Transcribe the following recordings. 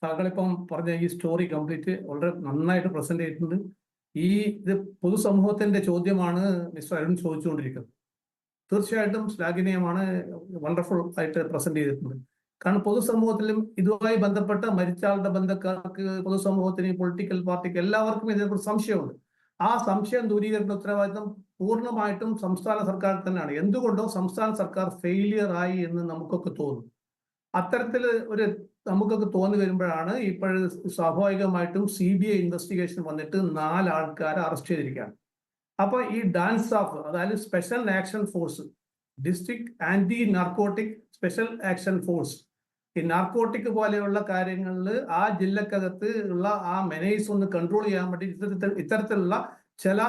താങ്കളിപ്പം പറഞ്ഞ ഈ story complete വളരെ നന്നായിട്ട് പ്രസന്റ് ചെയ്തിട്ടുണ്ട്. ഇത് പൊതുസമൂഹത്തിന്റെ ചോദ്യമാണ് മിസ്റ്റർ അരുൺ ചോദിച്ചുകൊണ്ടിരിക്കുന്നത്. തീർച്ചയായിട്ടും ശ്ലാഘനീയമാണ്, വണ്ടർഫുൾ ആയിട്ട് പ്രസന്റ് ചെയ്തിട്ടുണ്ട്. കാരണം പൊതുസമൂഹത്തിലും ഇതുമായി ബന്ധപ്പെട്ട മരിച്ച ആളുടെ ബന്ധക്കാർക്ക്, പൊതുസമൂഹത്തിന്, പൊളിറ്റിക്കൽ പാർട്ടിക്ക് എല്ലാവർക്കും ഇതിനെക്കുറിച്ച് സംശയമുണ്ട്. ആ സംശയം ദൂരീകരണ ഉത്തരവാദിത്തം പൂർണ്ണമായിട്ടും സംസ്ഥാന സർക്കാർ തന്നെയാണ്. എന്തുകൊണ്ടോ സംസ്ഥാന സർക്കാർ ഫെയിലിയർ ആയി എന്ന് നമുക്കൊക്കെ തോന്നും. അത്തരത്തിൽ നമുക്കൊക്കെ തോന്നി വരുമ്പോഴാണ് ഇപ്പോൾ സ്വാഭാവികമായിട്ടും CBI ഇൻവെസ്റ്റിഗേഷൻ വന്നിട്ട് 4 ആൾക്കാരെ അറസ്റ്റ് ചെയ്തിരിക്കുകയാണ്. അപ്പൊ ഈ ഡാൻസ് ഓഫ്, അതായത് special action force, district anti narcotic special action force, ഈ നാർക്കോട്ടിക് പോലെയുള്ള കാര്യങ്ങളിൽ ആ ജില്ലക്കകത്ത് ഉള്ള ആ മെനേഴ്സ് ഒന്ന് കൺട്രോൾ ചെയ്യാൻ വേണ്ടി ഇത്തരത്തിലുള്ള ചില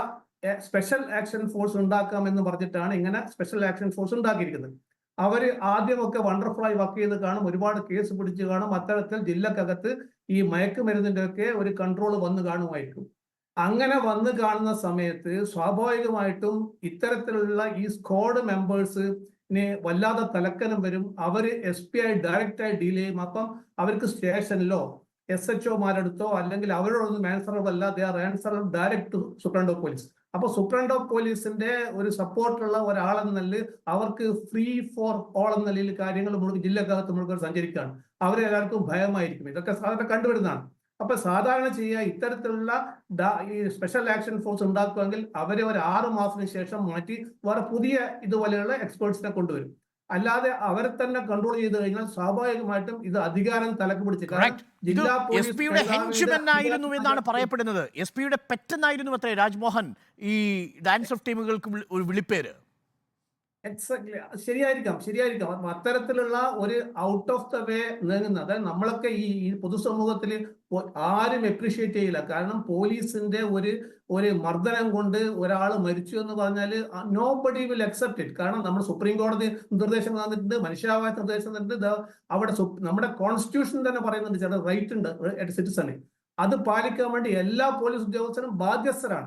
സ്പെഷ്യൽ ആക്ഷൻ ഫോഴ്സ് ഉണ്ടാക്കാമെന്ന് പറഞ്ഞിട്ടാണ് ഇങ്ങനെ സ്പെഷ്യൽ ആക്ഷൻ ഫോഴ്സ് ഉണ്ടാക്കിയിരിക്കുന്നത്. അവര് ആദ്യമൊക്കെ വണ്ടർഫുള്ളായി വർക്ക് ചെയ്ത് കാണും, ഒരുപാട് കേസ് പിടിച്ച് കാണും. അത്തരത്തിൽ ജില്ലക്കകത്ത് ഈ മയക്കുമരുന്നിന്റെ ഒക്കെ ഒരു കൺട്രോൾ വന്ന് കാണുമായിരിക്കും. അങ്ങനെ വന്ന് കാണുന്ന സമയത്ത് സ്വാഭാവികമായിട്ടും ഇത്തരത്തിലുള്ള ഈ സ്ക്വാഡ് മെമ്പേഴ്സിന് വല്ലാതെ തലക്കനം വരും. അവര് SPI ഡയറക്റ്റായി ഡീൽ ചെയ്യും. അപ്പം അവർക്ക് സ്റ്റേഷനിലോ SHOമാരെടുത്തോ അല്ലെങ്കിൽ അവരോടൊന്നും ആൻസറബിൾ അല്ല, they are answerable direct to superintendent of police. അപ്പൊ സൂപ്രണ്ട് ഓഫ് പോലീസിന്റെ ഒരു സപ്പോർട്ടുള്ള ഒരാളെന്ന നിലയിൽ അവർക്ക് ഫ്രീ ഫോർ ഓൾ എന്ന നിലയിൽ കാര്യങ്ങൾ ജില്ലക്കകത്ത് മുഴുവൻ സഞ്ചരിക്കുകയാണ്. അവരെ എല്ലാവർക്കും ഭയമായിരിക്കും. ഇതൊക്കെ സാധാരണ കണ്ടുവരുന്നതാണ്. അപ്പൊ സാധാരണ ചെയ്യുക, ഇത്തരത്തിലുള്ള ഈ സ്പെഷ്യൽ ആക്ഷൻ ഫോഴ്സ് ഉണ്ടാക്കുമെങ്കിൽ അവരെ ഒരു 6 മാസത്തിന് ശേഷം മാറ്റി വേറെ പുതിയ ഇതുപോലെയുള്ള എക്സ്പേർട്സിനെ കൊണ്ടുവരും. അല്ലാതെ അവരെ തന്നെ കൺട്രോൾ ചെയ്ത് കഴിഞ്ഞാൽ സ്വാഭാവികമായിട്ടും ഇത് അധികാരം തലക്ക് പിടിച്ച് ജില്ലാ എസ്പിയുടെ ഹെൻച്ച്മെന്നായിരുന്നു എന്നാണ് പറയപ്പെടുന്നത്. എസ്പിയുടെ പെറ്റെന്നായിരുന്നു അത്രേ രാജ്മോഹൻ ഈ ഡാൻസ് ഓഫ് ടീമുകൾക്ക് ഒരു വിളിപ്പേര്. എക്സാക്ട്ലി, ശരിയായിരിക്കാം. അത്തരത്തിലുള്ള ഒരു ഔട്ട് ഓഫ് ദ വേ നീങ്ങുന്ന, അതായത് നമ്മളൊക്കെ ഈ പൊതുസമൂഹത്തിൽ ആരും അപ്രീഷിയേറ്റ് ചെയ്യില്ല. കാരണം പോലീസിന്റെ ഒരു മർദ്ദനം കൊണ്ട് ഒരാൾ മരിച്ചു എന്ന് പറഞ്ഞാൽ നോബഡി വിൽ അക്സെപ്റ്റ് ഇറ്റ്. കാരണം നമ്മൾ സുപ്രീം കോടതി നിർദ്ദേശം തന്നിട്ടുണ്ട്, മനുഷ്യാവകാശ നിർദ്ദേശം തന്നിട്ടുണ്ട്, അവിടെ നമ്മുടെ കോൺസ്റ്റിറ്റ്യൂഷൻ തന്നെ പറയുന്നുണ്ട് ചില റൈറ്റ് ഉണ്ട് സിറ്റിസണ്. അത് പാലിക്കാൻ വേണ്ടി എല്ലാ പോലീസ് ഉദ്യോഗസ്ഥരും ബാധ്യസ്ഥരാണ്.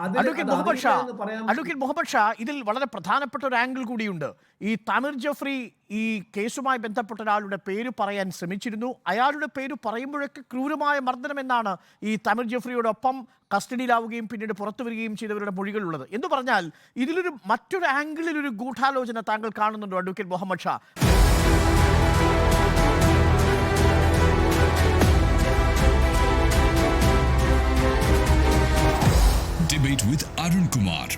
അഡ്വക്കേറ്റ് മുഹമ്മദ് ഷാ, ഇതിൽ വളരെ പ്രധാനപ്പെട്ട ഒരു ആംഗിൾ കൂടിയുണ്ട്. ഈ തമിർ ജഫ്രി ഈ കേസുമായി ബന്ധപ്പെട്ട ഒരാളുടെ പേര് പറയാൻ ശ്രമിച്ചിരുന്നു. അയാളുടെ പേര് പറയുമ്പോഴൊക്കെ ക്രൂരമായ മർദ്ദനം എന്നാണ് ഈ തമിർ ജഫ്രിയോടൊപ്പം കസ്റ്റഡിയിലാവുകയും പിന്നീട് പുറത്തു വരികയും ചെയ്തവരുടെ മൊഴികളുള്ളത്. എന്ന് പറഞ്ഞാൽ ഇതിലൊരു മറ്റൊരു ആംഗിളിൽ ഒരു ഗൂഢാലോചന താങ്കൾ കാണുന്നുണ്ടോ advocate Muhammad Shah? Debate with Arun Kumar.